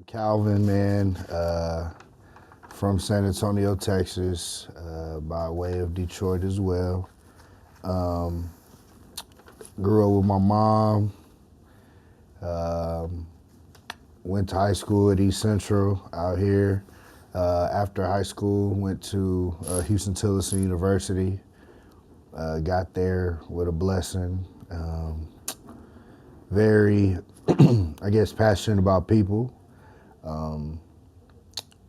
Calvin, man, from San Antonio, Texas, by way of Detroit as well. Um, Grew up with my mom. Um, Went to high school at East Central out here. After high school, went to Houston-Tillotson University. Got there with a blessing. Very, I guess, passionate about people. Um,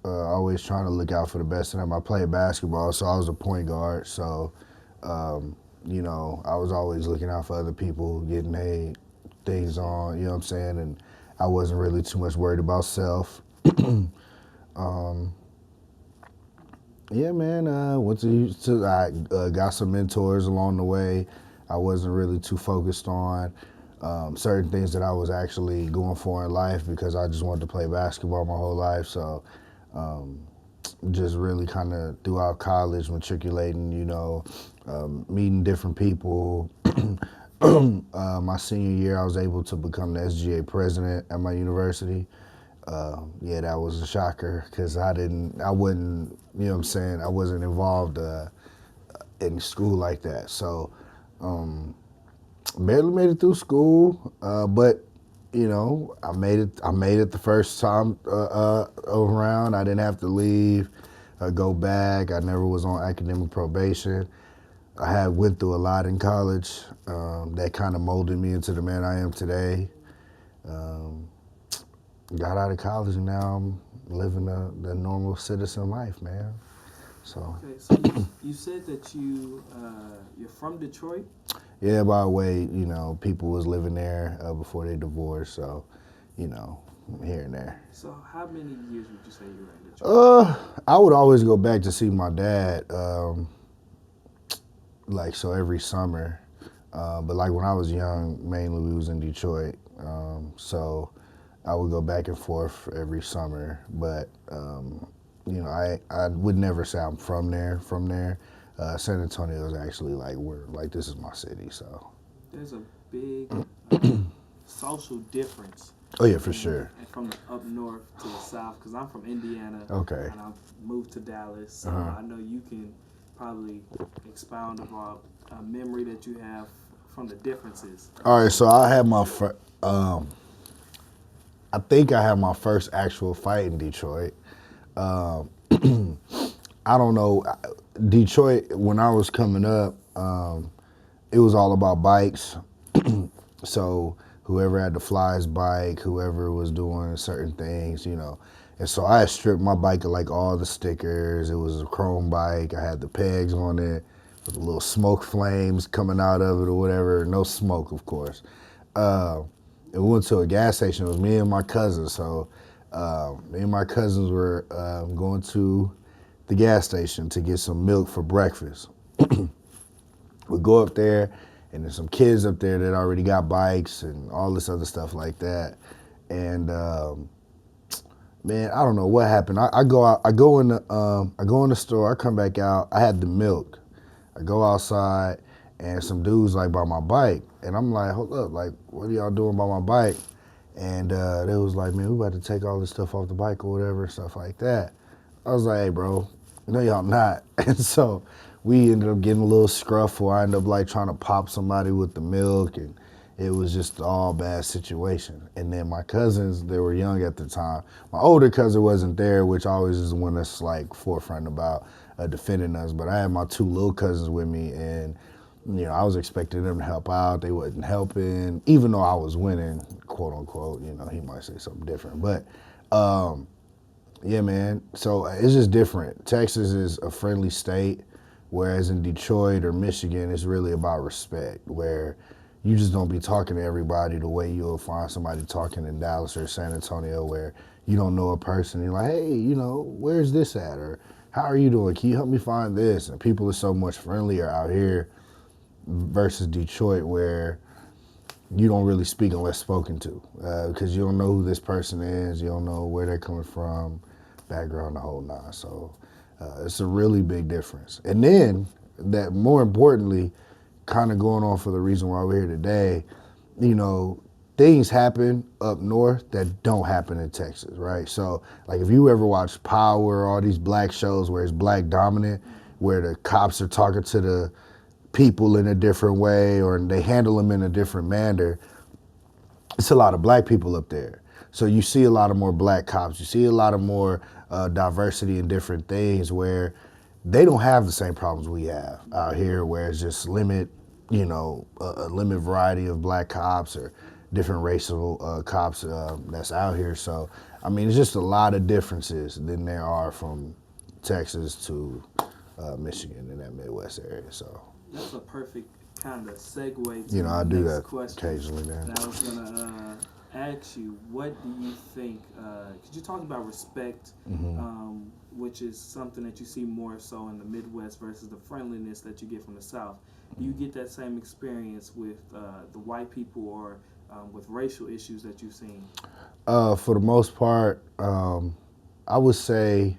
Always trying to look out for the best of them. I played basketball, so I was a point guard. So, I was always looking out for other people, getting things on, you know what I'm saying? And I wasn't really too much worried about self. um, yeah, man, I got some mentors along the way. I wasn't really too focused on certain things that I was actually going for in life because I just wanted to play basketball my whole life. So um, just really kind of throughout college, matriculating, meeting different people. My senior year, I was able to become the SGA president at my university. Yeah, that was a shocker because I wasn't, you know what I'm saying, I wasn't involved in school like that. So barely made it through school, but I made it the first time around. I didn't have to leave, go back. I never was on academic probation. I had went through a lot in college that kind of molded me into the man I am today. Got out of college and now I'm living the normal citizen life, man. So Okay, so you said that you're from Detroit. yeah, by the way, people was living there before they divorced, so here and there. So how many years would you say you were in Detroit? I would always go back to see my dad, so every summer. But like when I was young, mainly we was in Detroit, so I would go back and forth every summer. But I would never say I'm from there. San Antonio is actually this is my city. So There's a big social difference. oh yeah, for sure. And from the up north to the south, because I'm from Indiana. Okay. And I've moved to Dallas. So I know you can probably expound about a memory that you have from the differences. All right, so I think I had my first actual fight in Detroit. Um, I don't know. Detroit, when I was coming up, it was all about bikes. So whoever had the flyest bike, whoever was doing certain things, And so I had stripped my bike of all the stickers. It was a chrome bike. I had the pegs on it with the little smoke flames coming out of it or whatever. No smoke, of course. And we went to a gas station. It was me and my cousins. So me and my cousins were going to the gas station to get some milk for breakfast. We go up there, and there's some kids up there that already got bikes and all this other stuff like that. And man, I don't know what happened. I go out. I go in the store. I come back out. I had the milk. I go outside, and some dudes by my bike, and I'm like, hold up, what are y'all doing by my bike? And they was like, man, we about to take all this stuff off the bike or whatever, stuff like that. I was like, hey, bro, no, y'all not. And so we ended up getting a little scruffle. I ended up trying to pop somebody with the milk, and it was just all bad situation. And then my cousins, they were young at the time. My older cousin wasn't there, which always is the one that's forefront about defending us. But I had my two little cousins with me, and I was expecting them to help out. They wasn't helping, even though I was winning, quote unquote. He might say something different, but yeah, man. So it's just different. Texas is a friendly state, whereas in Detroit or Michigan, it's really about respect, where you just don't be talking to everybody the way you'll find somebody talking in Dallas or San Antonio, where you don't know a person. You're like, hey, where's this at? Or how are you doing? Can you help me find this? And people are so much friendlier out here versus Detroit, where you don't really speak unless spoken to, because you don't know who this person is. You don't know where they're coming from, background, the whole nine. So it's a really big difference. And then, that more importantly, kind of going on for the reason why we're here today, things happen up north that don't happen in Texas, right? So, like, if you ever watch Power, all these black shows where it's black dominant, where the cops are talking to the people in a different way or they handle them in a different manner, it's a lot of black people up there. So you see a lot of more black cops. You see a lot of more diversity in different things where they don't have the same problems we have out here, where it's just a limited variety of black cops or different racial cops that's out here. So, I mean, it's just a lot of differences than there are from Texas to Michigan in that Midwest area. So that's a perfect kind of segue you to know, I the do next that question occasionally, man. that I was gonna ask you. What do you think? Could you talk about respect, which is something that you see more so in the Midwest versus the friendliness that you get from the South? Do you get that same experience with the white people or with racial issues that you've seen? For the most part, I would say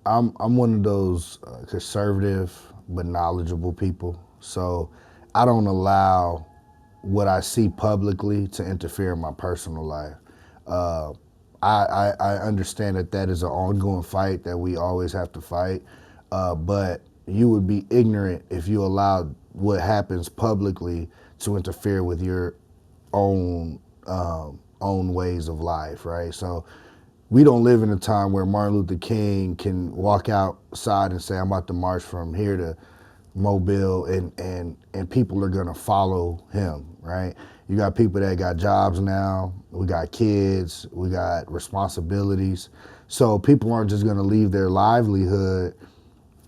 I'm one of those conservative but knowledgeable people. So I don't allow what I see publicly to interfere in my personal life. I understand that is an ongoing fight that we always have to fight, but you would be ignorant if you allowed what happens publicly to interfere with your own ways of life, right? So we don't live in a time where Martin Luther King can walk outside and say, I'm about to march from here to Mobile, and people are gonna follow him, right? You got people that got jobs now, we got kids, we got responsibilities. So people aren't just gonna leave their livelihood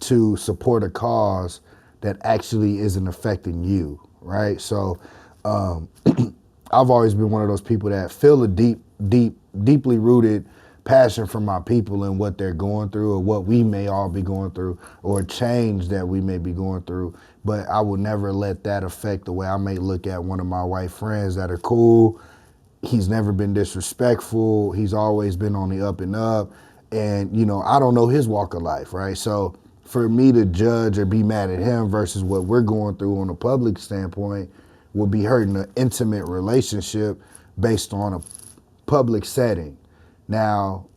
to support a cause that actually isn't affecting you, right? So I've always been one of those people that feel a deeply rooted passion for my people and what they're going through or what we may all be going through or change that we may be going through. But I will never let that affect the way I may look at one of my white friends that are cool. He's never been disrespectful. He's always been on the up and up. And, you know, I don't know his walk of life, right? So for me to judge or be mad at him versus what we're going through on a public standpoint will be hurting an intimate relationship based on a public setting. Now,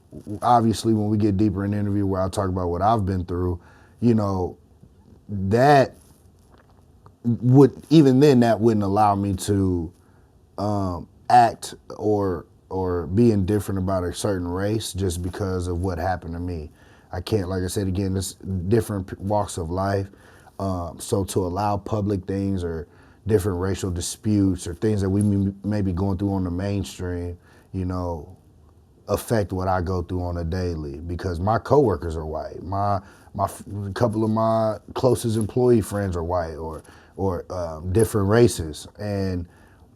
obviously, when we get deeper in the interview where I talk about what I've been through, you know, that that wouldn't allow me to act or be indifferent about a certain race just because of what happened to me. I can't, like I said again, it's different walks of life. So to allow public things or different racial disputes or things that we may be going through on the mainstream, you know, affect what I go through on a daily because my coworkers are white. A couple of my closest employee friends are white or different races, and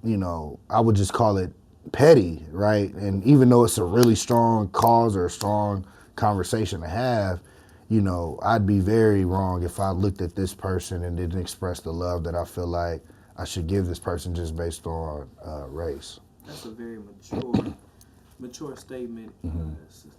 you know, I would just call it petty, right? And even though it's a really strong cause or a strong conversation to have, you know, I'd be very wrong if I looked at this person and didn't express the love that I feel like I should give this person just based on race. That's a very mature statement.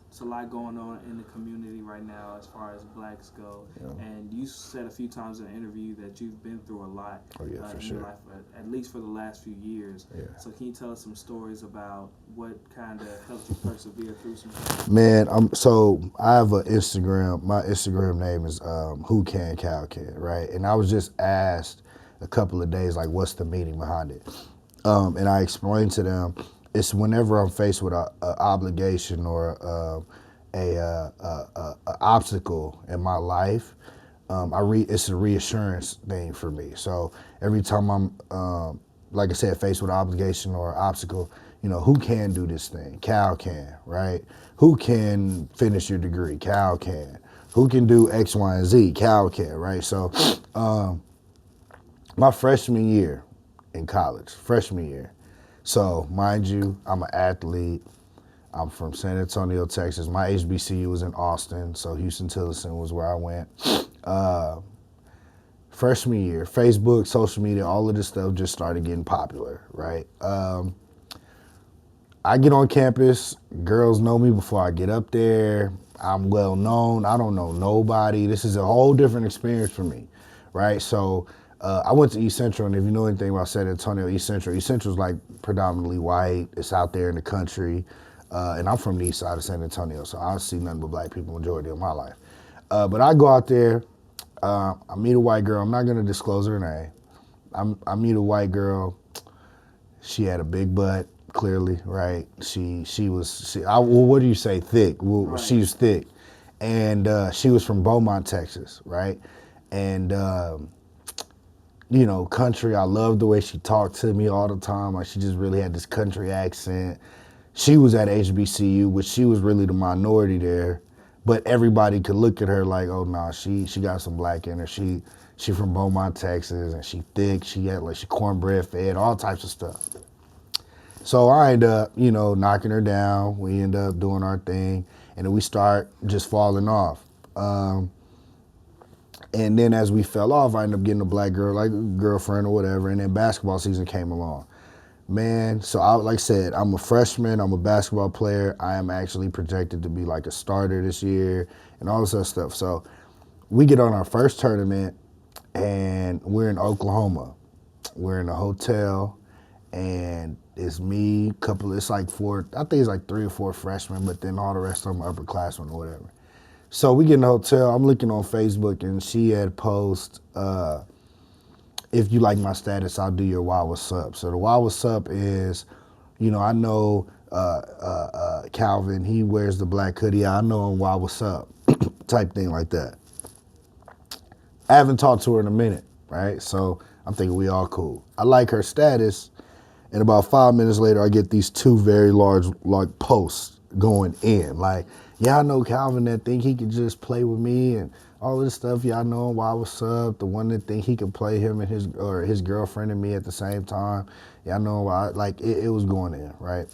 It's a lot going on in the community right now as far as blacks go. Yeah. And you said a few times in the interview that you've been through a lot in your life, at least for the last few years. Yeah. So can you tell us some stories about what kind of helped you persevere through some things? Man, so I have an Instagram. My Instagram name is Who Can Cal Can, right? And I was just asked a couple of days, like, what's the meaning behind it? And I explained to them, it's whenever I'm faced with a obligation or a obstacle in my life, it's a reassurance thing for me. So every time I'm, like I said, faced with an obligation or an obstacle, you know, who can do this thing? Cal can, right? Who can finish your degree? Cal can. Who can do X, Y, and Z? Cal can, right? So my freshman year in college, so mind you, I'm an athlete. I'm from San Antonio, Texas. My HBCU was in Austin, so Houston-Tillerson was where I went. Freshman year, Facebook, social media, all of this stuff just started getting popular, right? I get on campus, girls know me before I get up there. I'm well known, I don't know nobody. This is a whole different experience for me, right? So I went to East Central, and if you know anything about San Antonio, East Central's like predominantly white. It's out there in the country, and I'm from the east side of San Antonio, so I see nothing but black people majority of my life. But I go out there, I meet a white girl. I'm not gonna disclose her name. I meet a white girl. She had a big butt, clearly, right? Well, what do you say, thick? Well, Right. she was thick, and she was from Beaumont, Texas, right? And you know, country. I loved the way she talked to me all the time. Like she just really had this country accent. She was at HBCU, which she was really the minority there, but everybody could look at her like, oh nah, she got some black in her. She from Beaumont, Texas, and she thick. She cornbread fed, all types of stuff. So I end up, you know, knocking her down. We end up doing our thing, and then we start just falling off. And then as we fell off, I ended up getting a black girl, like a girlfriend or whatever, and then basketball season came along. Man, so like I said, I'm a freshman, I'm a basketball player. I am actually projected to be like a starter this year and all this other stuff. So we get on our first tournament, and we're in Oklahoma. We're in a hotel, and it's me, it's like four, I think it's like 3 or 4 freshmen, but then all the rest of them are upperclassmen or whatever. So we get in the hotel, I'm looking on Facebook, and she had posted, if you like my status, I'll do your why what's up. So the why what's up is, you know, I know Calvin, he wears the black hoodie, I know him, why what's up, type thing like that. I haven't talked to her in a minute, right? So I'm thinking we all cool. I like her status, and about 5 minutes later, I get these 2 very large like posts going in. Like, yeah, I know Calvin that think he could just play with me and all this stuff. Yeah, I know him, why what's up? The one that think he could play him and his girlfriend and me at the same time. Yeah, I know why. Like, it was going in, right?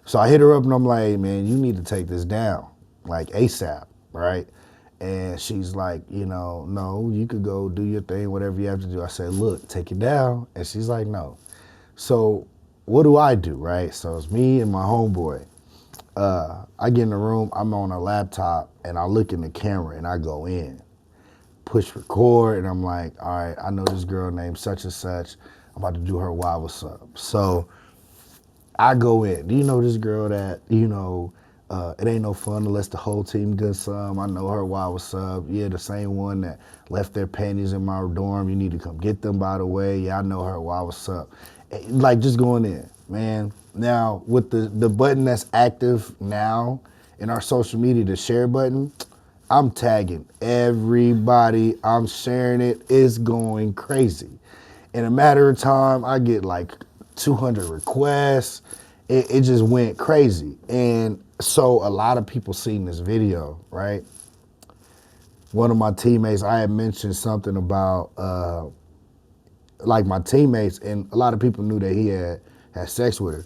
So I hit her up and I'm like, hey, man, you need to take this down, like ASAP, right? And she's like, you know, no, you could go do your thing, whatever you have to do. I said, look, take it down. And she's like, no. So what do I do, right? So it's me and my homeboy. I get in the room, I'm on a laptop, and I look in the camera and I go in, push record, and I'm like, all right, I know this girl named such and such. I'm about to do her why what's up. So I go in. Do you know this girl that, you know, it ain't no fun unless the whole team gets some. I know her why what's up. Yeah, the same one that left their panties in my dorm. You need to come get them, by the way. Yeah, I know her why what's up. Like, just going in, man. Now, with the button that's active now in our social media, the share button, I'm tagging everybody. I'm sharing it. It's going crazy. In a matter of time, I get like 200 requests. It just went crazy. And so a lot of people seen this video, right? One of my teammates, I had mentioned something about like my teammates, and a lot of people knew that he had sex with her.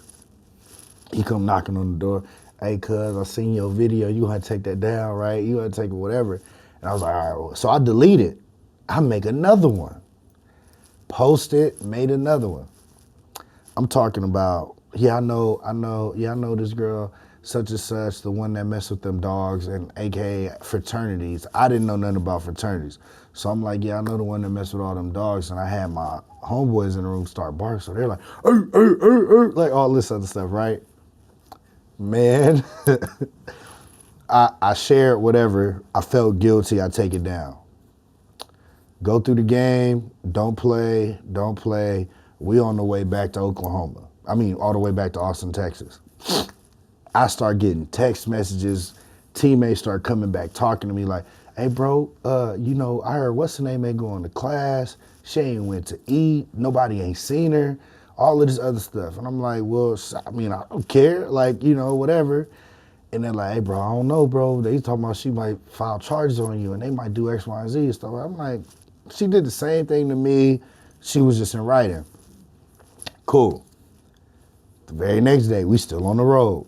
He come knocking on the door. Hey, cuz, I seen your video. You gonna take that down, right? You gonna take it, whatever. And I was like, all right. Well. So I delete it. I make another one. Post it, made another one. I'm talking about, yeah, I know this girl, such and such, the one that messed with them dogs, and AKA fraternities. I didn't know nothing about fraternities. So I'm like, yeah, I know the one that messed with all them dogs, and I had my homeboys in the room start barking, so they're like, like all this other stuff, right? Man, I shared whatever. I felt guilty. I take it down. Go through the game. Don't play. We on the way back to Oklahoma. I mean, all the way back to Austin, Texas. I start getting text messages. Teammates start coming back talking to me like, hey, bro, you know, I heard what's the name ain't going to class. She ain't went to eat. Nobody ain't seen her. All of this other stuff. And I'm like, well, I mean, I don't care. Like, you know, whatever. And they're like, hey, bro, I don't know, bro. They talking about she might file charges on you and they might do X, Y, and Z and stuff. I'm like, she did the same thing to me. She was just in writing. Cool. The very next day, we still on the road.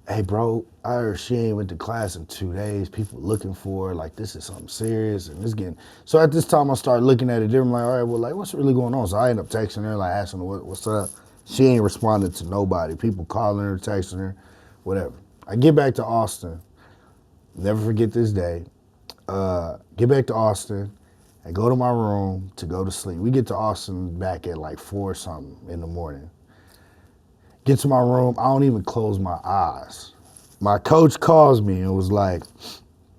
Hey, bro, I heard she ain't went to class in 2 days. People looking for her, like this is something serious, and it's getting. So at this time, I started looking at it different. Like, all right, well, like what's really going on? So I end up texting her, like asking her what's up. She ain't responding to nobody. People calling her, texting her, whatever. I get back to Austin. Never forget this day. Get back to Austin, I go to my room to go to sleep. We get to Austin back at like 4 something in the morning. Get to my room, I don't even close my eyes. My coach calls me and was like,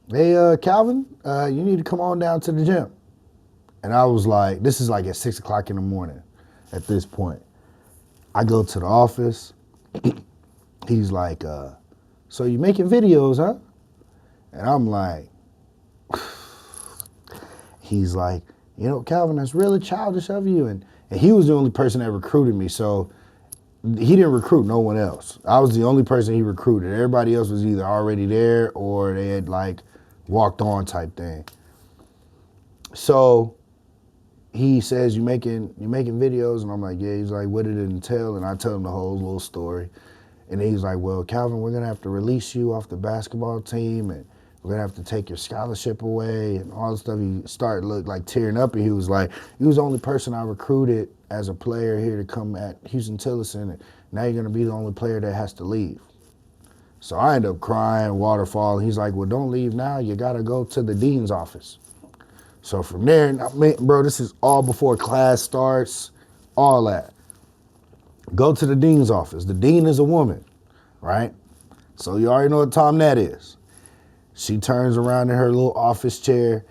hey, Calvin, you need to come on down to the gym. And I was like, this is like at 6 o'clock in the morning at this point. I go to the office. He's like, so you making videos, huh? And I'm like, he's like, you know, Calvin, that's really childish of you. And he was the only person that recruited me. So he didn't recruit no one else. I was the only person he recruited. Everybody else was either already there or they had like walked on type thing. So he says, you making videos? And I'm like, yeah. He's like, what did it entail? And I tell him the whole little story. And he's like, well, Calvin, we're gonna have to release you off the basketball team and we're gonna have to take your scholarship away and all this stuff. He started look like tearing up and he was like, you was the only person I recruited as a player here to come at Houston-Tillotson, and now you're gonna be the only player that has to leave. So I end up crying, waterfall, and he's like, well, don't leave now, you gotta go to the dean's office. So from there, bro, this is all before class starts, all that. Go to the dean's office. The dean is a woman, right? So you already know what time that is. She turns around in her little office chair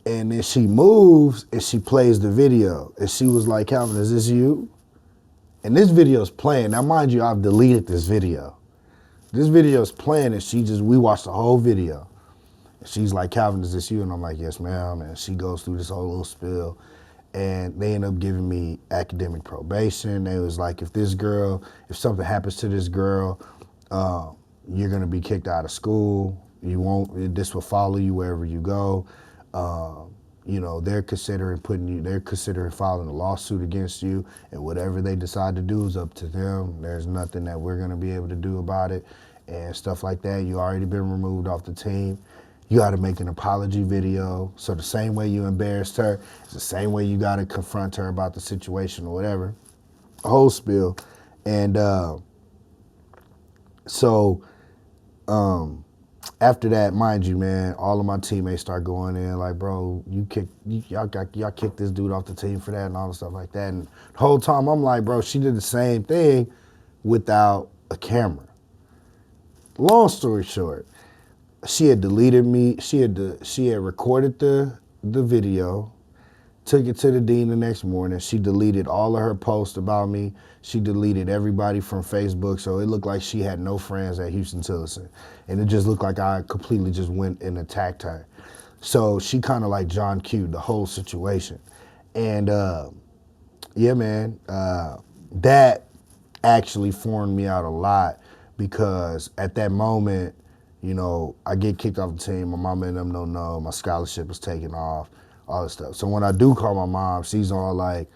and then she moves and she plays the video. And she was like, Calvin, is this you? And this video's playing. Now, mind you, I've deleted this video. This video's playing and we watched the whole video. And she's like, Calvin, is this you? And I'm like, yes, ma'am. And she goes through this whole little spiel. And they end up giving me academic probation. They was like, if something happens to this girl, you're gonna be kicked out of school. This will follow you wherever you go. You know, they're considering filing a lawsuit against you, and whatever they decide to do is up to them. There's nothing that we're gonna be able to do about it and stuff like that. You already been removed off the team. You got to make an apology video. So the same way you embarrassed her, it's the same way you got to confront her about the situation or whatever. A whole spiel. And after that, mind you, man, all of my teammates start going in like, bro, y'all kicked this dude off the team for that and all the stuff like that. And the whole time I'm like, bro, she did the same thing without a camera. Long story short, she had deleted me. She had recorded the video, took it to the dean the next morning. She deleted all of her posts about me. She deleted everybody from Facebook, so it looked like she had no friends at Houston-Tillotson. And it just looked like I completely just went and attacked her. So she kind of like John Q the whole situation. And yeah, man, that actually formed me out a lot because at that moment, you know, I get kicked off the team. My mama and them don't know. My scholarship is taken off, all this stuff. So when I do call my mom, she's all like,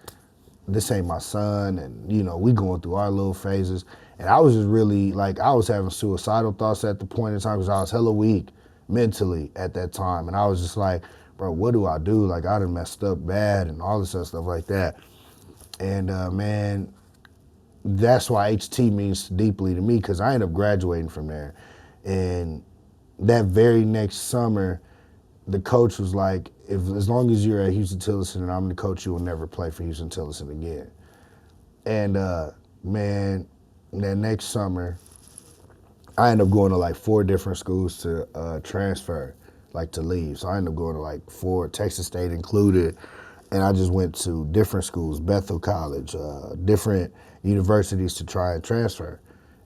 this ain't my son. And, you know, we going through our little phases. And I was just really, like, I was having suicidal thoughts at the point in time because I was hella weak mentally at that time. And I was just like, bro, what do I do? Like, I done messed up bad and all this other stuff like that. And, man, that's why HT means deeply to me because I ended up graduating from there. And that very next summer, the coach was like, as long as you're at Houston-Tillotson and I'm the coach, you will never play for Houston-Tillotson again. And man, that next summer, I ended up going to like 4 different schools to transfer, like to leave. So I ended up going to like 4, Texas State included. And I just went to different schools, Bethel College, different universities to try and transfer.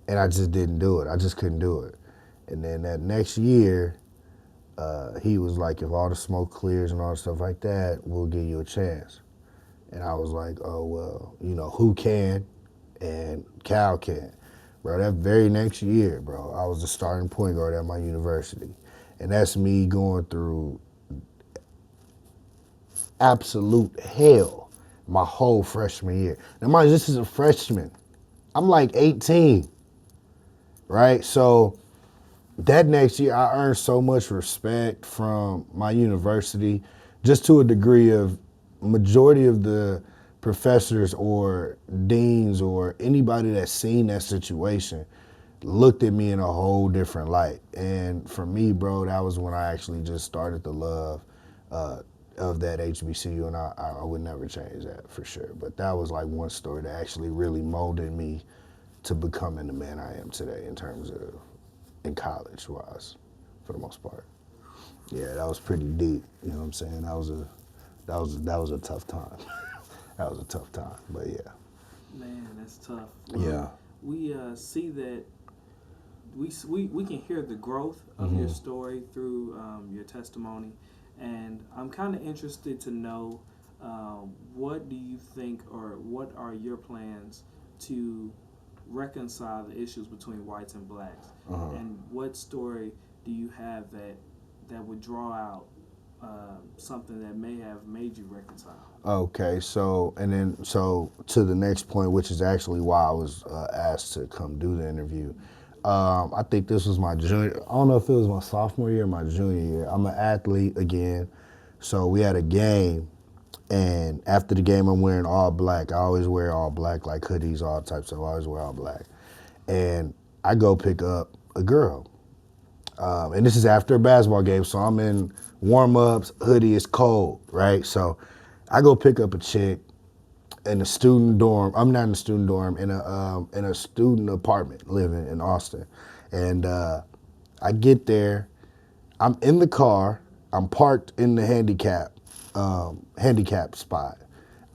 And I just didn't do it. I just couldn't do it. And then that next year, he was like, if all the smoke clears and all the stuff like that, we'll give you a chance. And I was like, oh, well, you know, who can? And Cal can. Bro, that very next year, bro, I was the starting point guard at my university. And that's me going through absolute hell my whole freshman year. Now, mind you, this is a freshman. I'm like 18, right? So that next year, I earned so much respect from my university, just to a degree of majority of the professors or deans or anybody that's seen that situation looked at me in a whole different light. And for me, bro, that was when I actually just started to love of that HBCU, and I would never change that for sure. But that was like one story that actually really molded me to becoming the man I am today in terms of in college wise, for the most part. Yeah, that was pretty deep. You know what I'm saying? That was a tough time. That was a tough time. But yeah. Man, that's tough. Well, Yeah. we see that we can hear the growth of your story through your testimony, and I'm kind of interested to know what do you think, or what are your plans to reconcile the issues between whites and blacks, and what story do you have that would draw out something that may have made you reconcile? Okay, so to the next point, which is actually why I was asked to come do the interview. I think this was my junior. I don't know if it was my sophomore year or my junior year. I'm an athlete again, so we had a game, and after the game, I'm wearing all black. I always wear all black, like hoodies, all types of. I always wear all black, and I go pick up a girl, and this is after a basketball game, so I'm in warm-ups, hoodie, it's cold, right? So I go pick up a chick in a student dorm. I'm not in a student dorm, in a student apartment living in Austin. And I get there, I'm in the car, I'm parked in the handicap spot.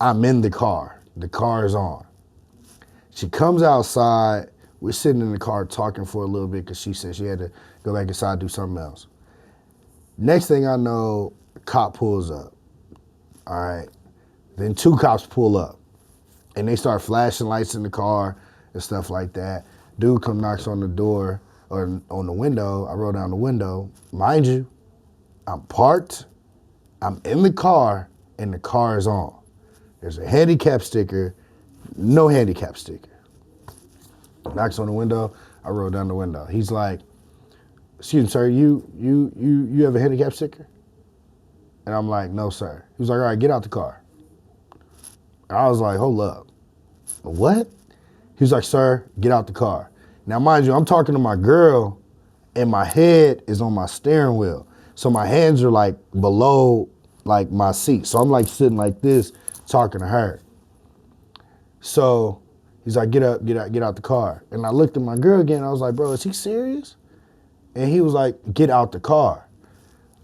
I'm in the car is on. She comes outside, we're sitting in the car talking for a little bit because she said she had to go back inside and do something else. Next thing I know, a cop pulls up, all right? Then two cops pull up, and they start flashing lights in the car and stuff like that. Dude come knocks on the door, or on the window. I roll down the window. Mind you, I'm parked, I'm in the car, and the car is on. There's a handicap sticker, no handicap sticker. Knocks on the window, I roll down the window. He's like, "Excuse me, sir, you have a handicap sticker?" And I'm like, "No, sir." He was like, "All right, get out the car." And I was like, "Hold up. What?" He was like, "Sir, get out the car." Now, mind you, I'm talking to my girl, and my head is on my steering wheel. So my hands are like below like my seat. So I'm like sitting like this, talking to her. So he's like, get out the car. And I looked at my girl again, and I was like, "Bro, is he serious?" And he was like, "Get out the car."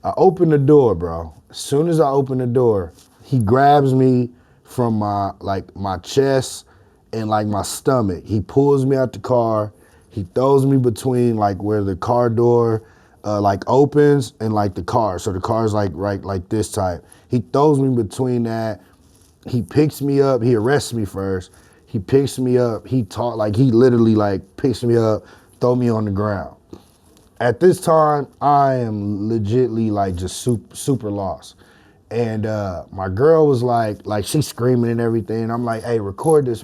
I opened the door, bro. As soon as I opened the door, he grabs me from my chest and like my stomach. He pulls me out the car. He throws me between like where the car door like opens and like the car. So the car's like right like this type. He throws me between that. He picks me up. He arrests me first. He picks me up. He literally like picks me up, throw me on the ground. At this time, I am legitly like just super lost. And my girl was like she's screaming and everything. I'm like, "Hey, record this.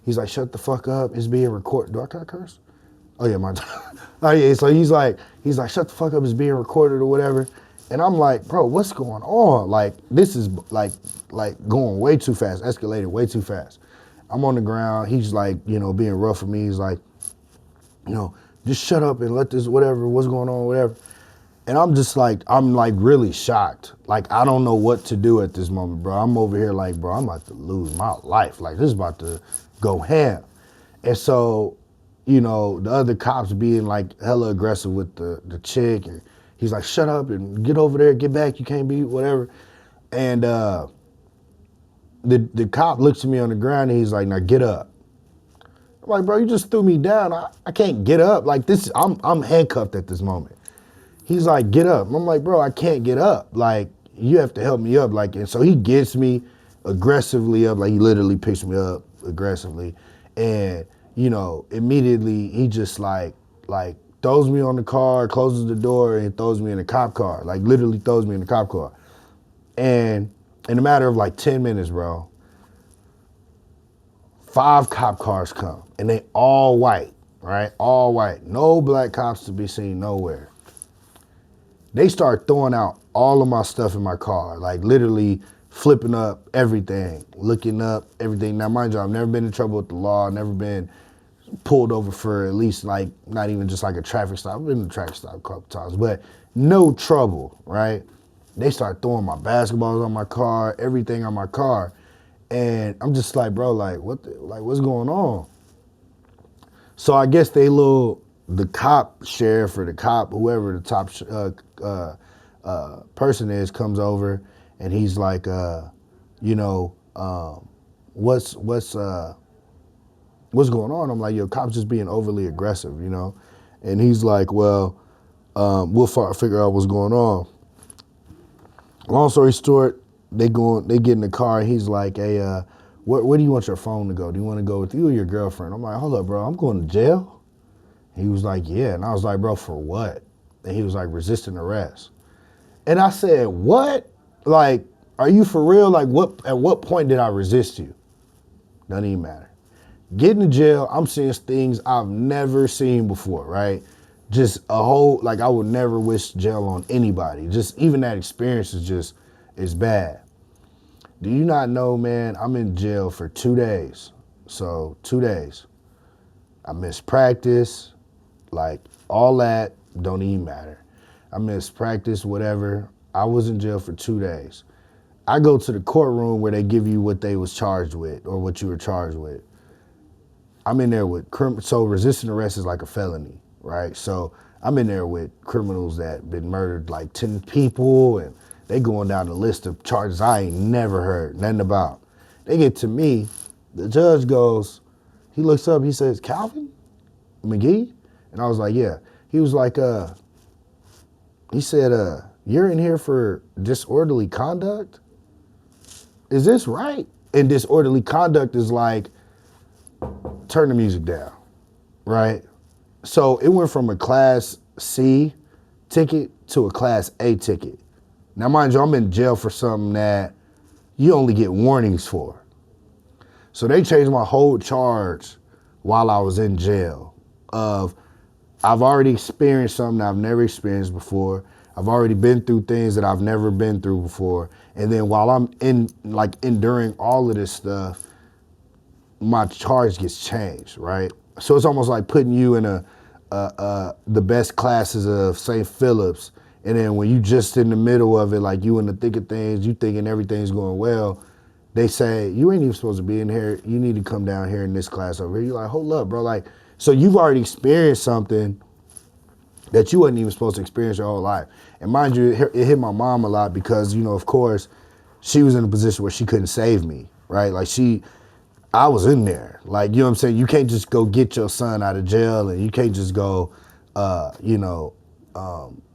He's like, "Shut the fuck up. It's being recorded." Do I curse? Oh yeah, my oh yeah. So he's like, "Shut the fuck up. It's being recorded," or whatever. And I'm like, "Bro, what's going on? Like, this is like going way too fast, escalated way too fast." I'm on the ground. He's like, being rough with me. He's like, "Just shut up and let this whatever, what's going on, whatever." And I'm just like, I'm like really shocked. Like, I don't know what to do at this moment, bro. I'm over here like, bro, I'm about to lose my life. Like, this is about to go ham. And so, the other cops being like hella aggressive with the chick. And he's like, "Shut up and get over there, get back. You can't be whatever." And the cop looks at me on the ground and he's like, "Now get up." I'm like, "Bro, you just threw me down. I can't get up. Like, I'm handcuffed at this moment." He's like, "Get up." I'm like, "Bro, I can't get up. Like, you have to help me up." Like, and so he gets me aggressively up. Like, he literally picks me up aggressively. And, immediately he just like throws me on the car, closes the door, and throws me in a cop car. Like, literally throws me in a cop car. And in a matter of like 10 minutes, bro, 5 cop cars come. And they all white, right? All white. No black cops to be seen nowhere. They start throwing out all of my stuff in my car, like literally flipping up everything, looking up everything. Now, mind you, I've never been in trouble with the law, never been pulled over for at least like, not even just like a traffic stop. I've been in a traffic stop a couple times, but no trouble, right? They start throwing my basketballs on my car, everything on my car. And I'm just like, bro, like, what's going on? So I guess the cop sheriff or the cop, whoever the top person is, comes over, and he's like, you know, what's going on? I'm like, yo, cops just being overly aggressive, you know? And he's like, well, we'll figure out what's going on. Long story short, they get in the car, and he's like, hey, where do you want your phone to go? Do you want to go with you or your girlfriend? I'm like, hold up, bro, I'm going to jail? He was like, yeah. And I was like, bro, for what? And he was like, resisting arrest. And I said, what? Like, are you for real? Like, at what point did I resist you? Doesn't even matter. Getting to jail, I'm seeing things I've never seen before, right? Just like, I would never wish jail on anybody. Just even that experience is bad. Do you not know, man, I'm in jail for 2 days. So 2 days. I missed practice, like all that don't even matter. I missed practice, whatever. I was in jail for 2 days. I go to the courtroom where they give you what they was charged with or what you were charged with. I'm in there with so resisting arrest is like a felony, right? So I'm in there with criminals that been murdered like 10 people, and they going down the list of charges I ain't never heard nothing about. They get to me, the judge goes, he looks up, he says, Calvin McGhee? And I was like, yeah. He was like, he said, you're in here for disorderly conduct? Is this right? And disorderly conduct is like, turn the music down, right? So it went from a Class C ticket to a Class A ticket. Now, mind you, I'm in jail for something that you only get warnings for. So they changed my whole charge while I was in jail of I've already experienced something I've never experienced before. I've already been through things that I've never been through before. And then while I'm enduring all of this stuff, my charge gets changed, right? So it's almost like putting you in the best classes of St. Philip's, and then when you just in the middle of it, like you in the thick of things, you thinking everything's going well, they say, you ain't even supposed to be in here, you need to come down here in this class over here. You're like, hold up, bro. Like, so you've already experienced something that you wasn't even supposed to experience your whole life. And mind you, it hit my mom a lot because, you know, of course, she was in a position where she couldn't save me, right? Like I was in there. Like, you know what I'm saying? You can't just go get your son out of jail, and you can't just go,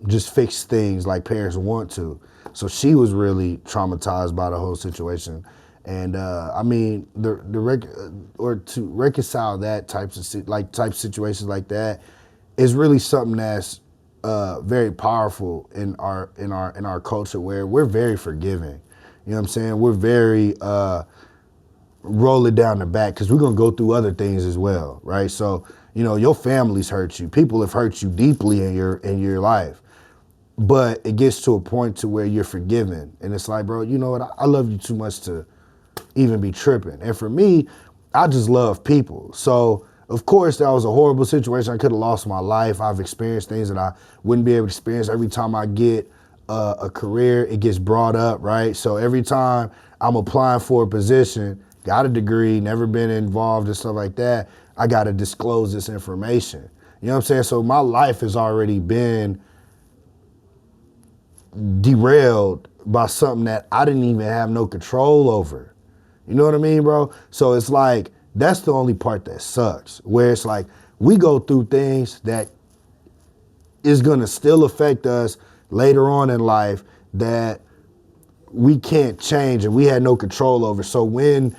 just fix things like parents want to. So she was really traumatized by the whole situation. And I mean, to reconcile that type situations like that is really something that's very powerful in our culture, where we're very forgiving. You know what I'm saying? We're very roll it down the back because we're gonna go through other things as well, right? So, you know, your family's hurt you. People have hurt you deeply in your life. But it gets to a point to where you're forgiven. And it's like, bro, you know what? I love you too much to even be tripping. And for me, I just love people. So, of course, that was a horrible situation. I could have lost my life. I've experienced things that I wouldn't be able to experience. Every time I get a career, it gets brought up, right? So every time I'm applying for a position, got a degree, never been involved in stuff like that, I got to disclose this information. You know what I'm saying? So my life has already been derailed by something that I didn't even have no control over. You know what I mean, bro? So it's like, that's the only part that sucks, where it's like, we go through things that is gonna still affect us later on in life that we can't change and we had no control over. So when,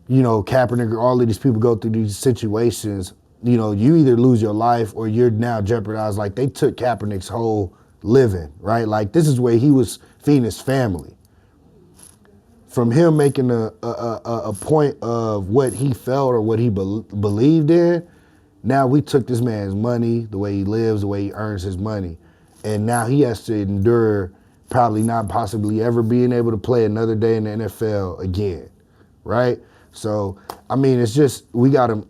you know, Kaepernick or all of these people go through these situations, you know, you either lose your life or you're now jeopardized. Like, they took Kaepernick's whole living, right? Like, this is where he was feeding his family. From him making a point of what he felt or what he believed in, now we took this man's money, the way he lives, the way he earns his money, and now he has to endure probably not possibly ever being able to play another day in the NFL again, right? So, I mean, it's just, we gotta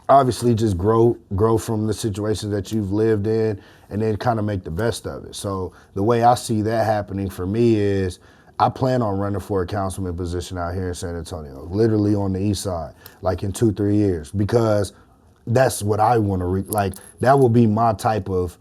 obviously just grow from the situation that you've lived in, and then kind of make the best of it. So the way I see that happening for me is I plan on running for a councilman position out here in San Antonio, literally on the east side, like in 2-3 years, because that's what I want to like. That will be my type of,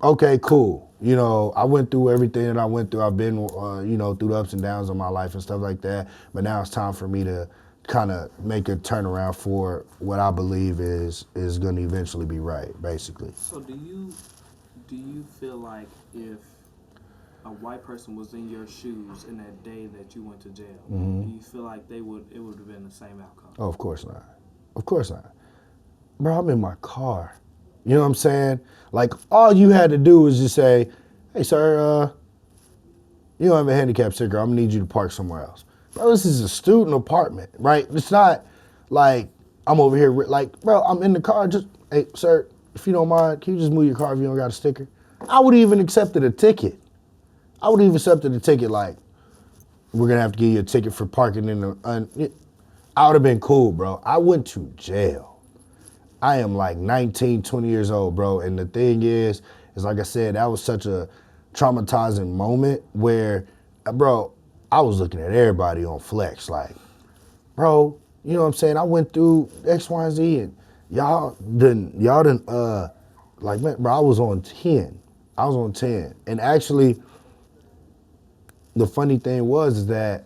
okay, cool. You know, I went through everything that I went through. I've been, you know, through the ups and downs of my life and stuff like that. But now it's time for me to kind of make a turnaround for what I believe is going to eventually be right, basically. So do you feel like if a white person was in your shoes in that day that you went to jail, do you feel like it would have been the same outcome? Oh, of course not. Of course not. Bro, I'm in my car. You know what I'm saying? Like, all you had to do was just say, hey, sir, you don't have a handicap sticker. I'm going to need you to park somewhere else. Bro, this is a student apartment, right? It's not like I'm over here, like, bro, I'm in the car. Just, hey, sir, if you don't mind, can you just move your car if you don't got a sticker? I would even accepted a ticket. I would even accepted a ticket like, we're going to have to give you a ticket for parking in the, I would have been cool, bro. I went to jail. I am like 19, 20 years old, bro. And the thing is like I said, that was such a traumatizing moment where, bro, I was looking at everybody on flex like, bro, you know what I'm saying? I went through X, Y, and Z, and y'all didn't, like, man, bro, I was on 10. I was on 10. And actually, the funny thing was that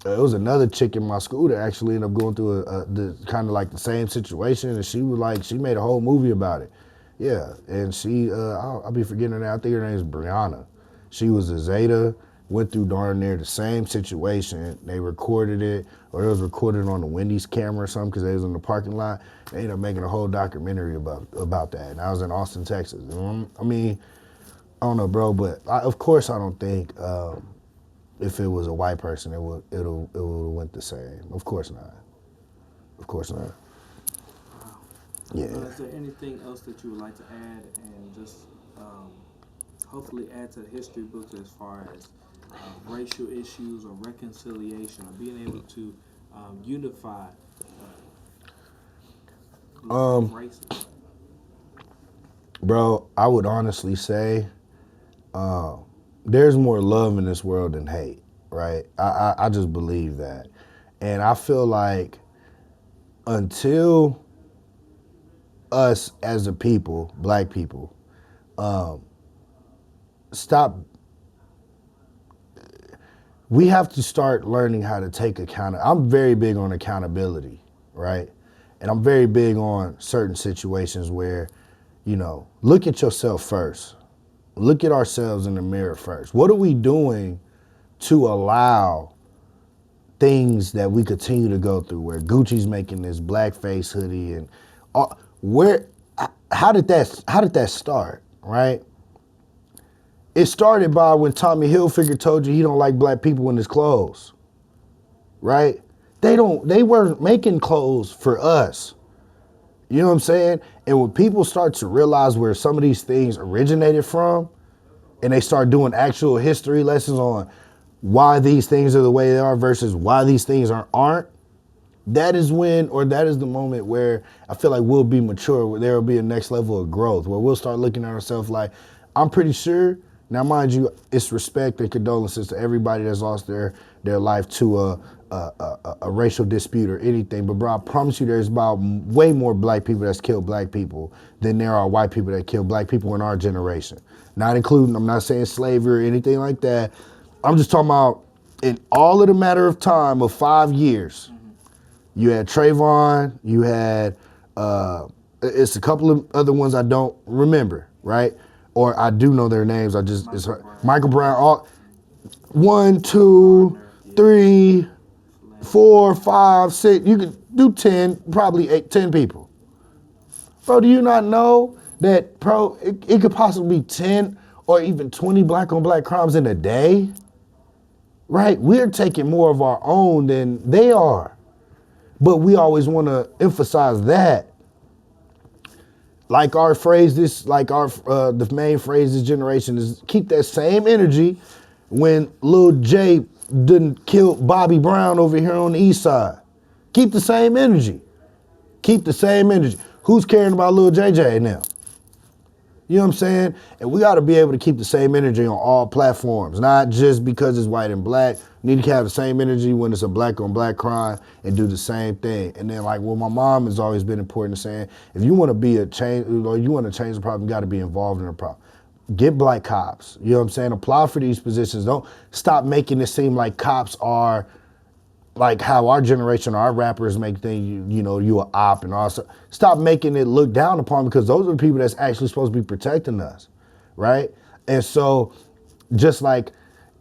it was another chick in my school that actually ended up going through the kind of like the same situation, and she was like, she made a whole movie about it. Yeah, and she, I'll be forgetting her name. I think her name is Brianna. She was a Zeta, went through darn near the same situation. They recorded it, or it was recorded on the Wendy's camera or something because they was in the parking lot. They ended up making a whole documentary about that, and I was in Austin, Texas. I mean, I don't know, bro, but of course I don't think if it was a white person, it would have went the same. Of course not. Of course not. Wow. Yeah. Is there anything else that you would like to add and just hopefully add to the history books as far as racial issues or reconciliation or being able to unify races? Bro, I would honestly say there's more love in this world than hate, right? I just believe that. And I feel like until us as a people, black people, stop, we have to start learning how to take I'm very big on accountability, right? And I'm very big on certain situations where, you know, look at yourself first. Look at ourselves in the mirror first. What are we doing to allow things that we continue to go through, where Gucci's making this blackface hoodie, and how did that start, right? It started by when Tommy Hilfiger told you he don't like black people in his clothes, right? They weren't making clothes for us. You know what I'm saying? And when people start to realize where some of these things originated from, and they start doing actual history lessons on why these things are the way they are versus why these things aren't, that is the moment where I feel like we'll be mature, where there will be a next level of growth, where we'll start looking at ourselves like, I'm pretty sure, now mind you, it's respect and condolences to everybody that's lost their life to a racial dispute or anything, but bro, I promise you there's about way more black people that's killed black people than there are white people that kill black people in our generation. Not including, I'm not saying slavery or anything like that. I'm just talking about in all of the matter of time of 5 years, you had Trayvon, you had, it's a couple of other ones I don't remember, right? Or I do know their names, Michael Brown, all 1, 2, 3, 4, 5, 6, you could do 10, probably 8, 10 people. Bro, do you not know that, bro, it could possibly be 10 or even 20 black on black crimes in a day? Right? We're taking more of our own than they are. But we always want to emphasize that. Like our phrase, the main phrase this generation is keep that same energy when Lil J didn't kill Bobby Brown over here on the east side. Keep the same energy. Keep the same energy. Who's caring about little JJ now? You know what I'm saying? And we got to be able to keep the same energy on all platforms, not just because it's white and black. We need to have the same energy when it's a black on black crime and do the same thing. And then, like, well, my mom has always been important to saying, if you want to be a change, or you want to change the problem, you got to be involved in the problem. Get black cops. You know what I'm saying? Apply for these positions. Don't stop making it seem like cops are like how our generation, our rappers make things, you a op and all stuff. Stop making it look down upon, because those are the people that's actually supposed to be protecting us, right? And so just like,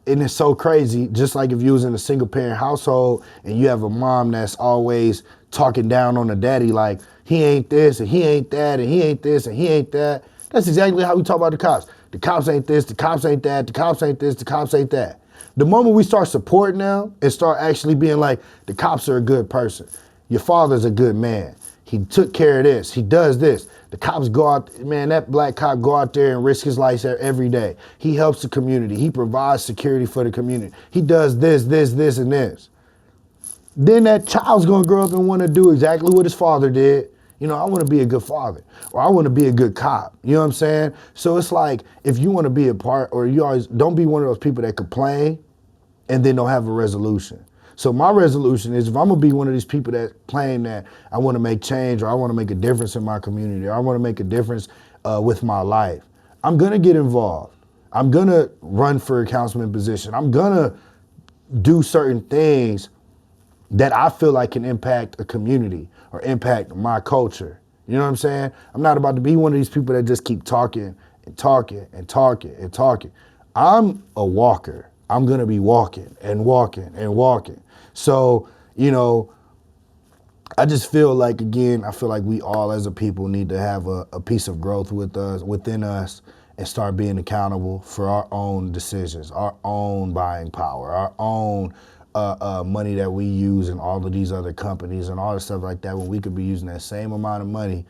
and it's so crazy, just like if you was in a single parent household and you have a mom that's always talking down on the daddy, like he ain't this and he ain't that and he ain't this and he ain't that. That's exactly how we talk about the cops. The cops ain't this, the cops ain't that, the cops ain't this, the cops ain't that. The moment we start supporting them and start actually being like, the cops are a good person. Your father's a good man. He took care of this. He does this. The cops go out, man, that black cop go out there and risk his life every day. He helps the community. He provides security for the community. He does this, this, this, and this. Then that child's gonna grow up and wanna do exactly what his father did. I want to be a good father, or I want to be a good cop. You know what I'm saying? So it's like, if you want to be a part, or you always, don't be one of those people that complain and then don't have a resolution. So my resolution is, if I'm gonna be one of these people that claim that I want to make change, or I want to make a difference in my community, or I want to make a difference with my life, I'm gonna get involved. I'm gonna run for a councilman position. I'm gonna do certain things that I feel like can impact a community or impact my culture. You know what I'm saying? I'm not about to be one of these people that just keep talking and talking and talking and talking. I'm a walker. I'm gonna be walking and walking and walking. So, I just feel like, again, I feel like we all as a people need to have a piece of growth within us, and start being accountable for our own decisions, our own buying power, our own money that we use in all of these other companies and all the stuff like that, when we could be using that same amount of money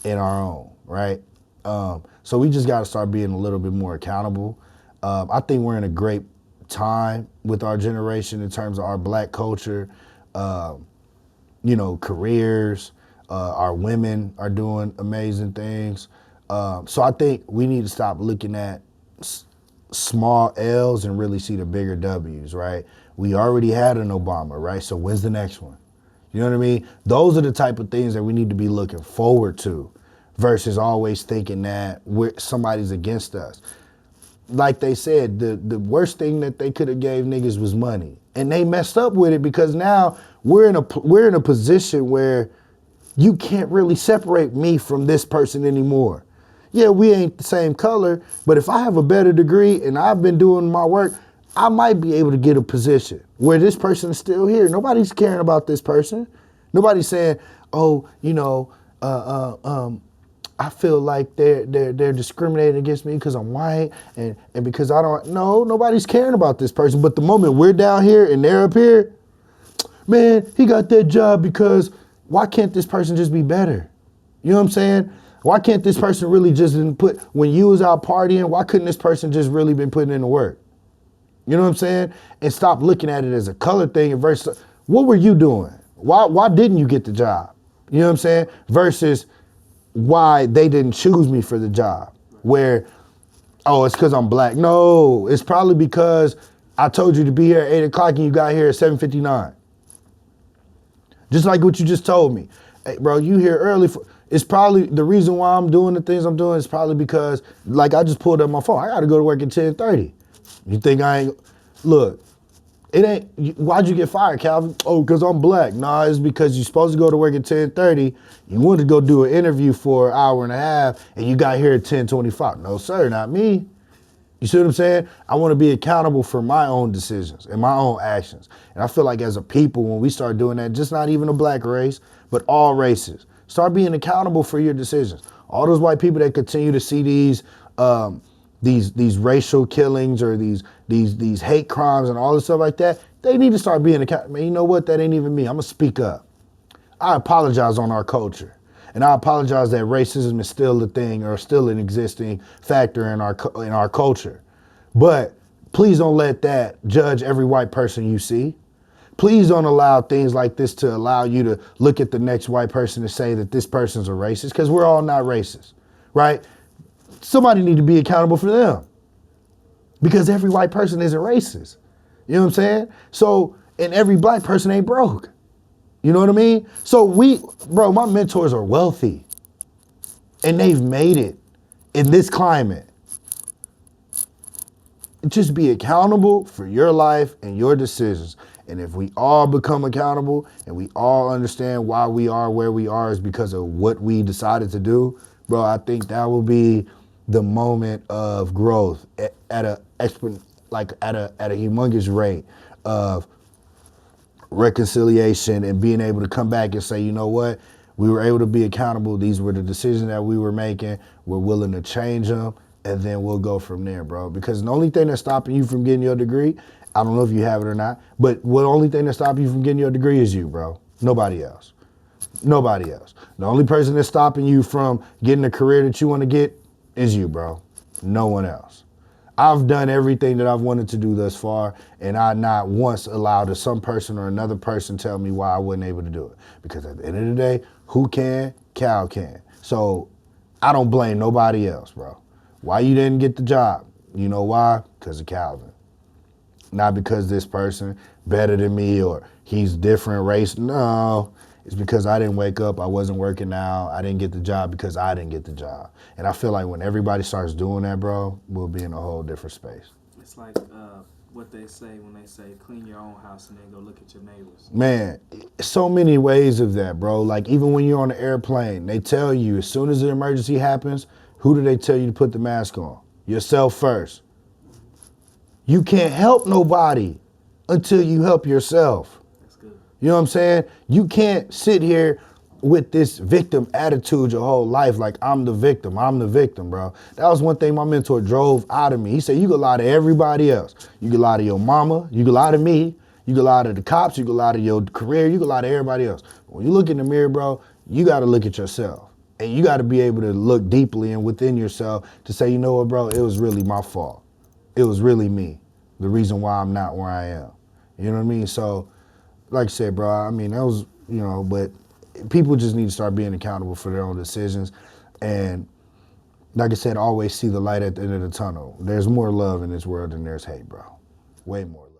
in our own, right? So we just got to start being a little bit more accountable. I think we're in a great time with our generation in terms of our black culture, careers. Our women are doing amazing things. So I think we need to stop looking at small L's and really see the bigger W's, right? We already had an Obama, right? So when's the next one? You know what I mean? Those are the type of things that we need to be looking forward to, versus always thinking that somebody's against us. Like they said, the worst thing that they could have gave niggas was money. And they messed up with it, because now we're in a position where you can't really separate me from this person anymore. Yeah, we ain't the same color, but if I have a better degree and I've been doing my work, I might be able to get a position where this person is still here. Nobody's caring about this person. Nobody's saying, oh, I feel like they're discriminating against me because I'm white and because I don't. No, nobody's caring about this person. But the moment we're down here and they're up here, man, he got that job because why can't this person just be better? You know what I'm saying? Why can't this person really just when you was out partying, why couldn't this person just really been putting in the work? You know what I'm saying? And stop looking at it as a color thing versus, what were you doing? Why didn't you get the job? You know what I'm saying? Versus why they didn't choose me for the job. Where, oh, it's because I'm black. No, it's probably because I told you to be here at 8 o'clock and you got here at 7:59. Just like what you just told me. Hey, bro, you here early. It's probably the reason why I'm doing the things I'm doing is probably because, like, I just pulled up my phone. I got to go to work at 10:30. You think I ain't, look, it ain't, why'd you get fired, Calvin? Oh, because I'm black. Nah, it's because you're supposed to go to work at 10:30. You wanted to go do an interview for an hour and a half and you got here at 10:25. No, sir, not me. You see what I'm saying? I want to be accountable for my own decisions and my own actions. And I feel like as a people, when we start doing that, just not even a black race, but all races, start being accountable for your decisions. All those white people that continue to see these racial killings or these hate crimes and all this stuff like that, they need to start being accountable. Man, you know what? That ain't even me. I'm gonna speak up. I apologize on our culture. And I apologize that racism is still a thing or still an existing factor in our culture. But please don't let that judge every white person you see. Please don't allow things like this to allow you to look at the next white person and say that this person's a racist, because we're all not racist, right? Somebody need to be accountable for them, because every white person isn't racist. You know what I'm saying? So, and every black person ain't broke. You know what I mean? So my mentors are wealthy and they've made it in this climate. Just be accountable for your life and your decisions. And if we all become accountable and we all understand why we are where we are is because of what we decided to do, bro, I think that will be the moment of growth at a humongous rate of reconciliation and being able to come back and say, you know what, we were able to be accountable. These were the decisions that we were making. We're willing to change them, and then we'll go from there, bro. Because the only thing that's stopping you from getting your degree, I don't know if you have it or not, but the only thing that's stopping you from getting your degree is you, bro. Nobody else. Nobody else. The only person that's stopping you from getting the career that you want to get is you, bro. No one else. I've done everything that I've wanted to do thus far, and I not once allowed some person or another person tell me why I wasn't able to do it. Because at the end of the day, who can, Cal can. So I don't blame nobody else, bro. Why you didn't get the job? You know why? Because of Calvin. Not because this person better than me or he's different race. No, it's because I didn't wake up, I wasn't working out, I didn't get the job because I didn't get the job. And I feel like when everybody starts doing that, bro, we'll be in a whole different space. It's like what they say when they say clean your own house and then go look at your neighbors. Man, so many ways of that, bro. Like even when you're on an airplane, they tell you as soon as an emergency happens, who do they tell you to put the mask on? Yourself first. You can't help nobody until you help yourself. That's good. You know what I'm saying? You can't sit here with this victim attitude your whole life, like I'm the victim, bro. That was one thing my mentor drove out of me. He said, you can lie to everybody else. You can lie to your mama, you can lie to me, you can lie to the cops, you can lie to your career, you can lie to everybody else. When you look in the mirror, bro, you gotta look at yourself. And you gotta be able to look deeply and within yourself to say, you know what, bro, it was really my fault. It was really me, the reason why I'm not where I am. You know what I mean? So, like I said, bro, I mean, that was, but people just need to start being accountable for their own decisions. And like I said, always see the light at the end of the tunnel. There's more love in this world than there's hate, bro. Way more love.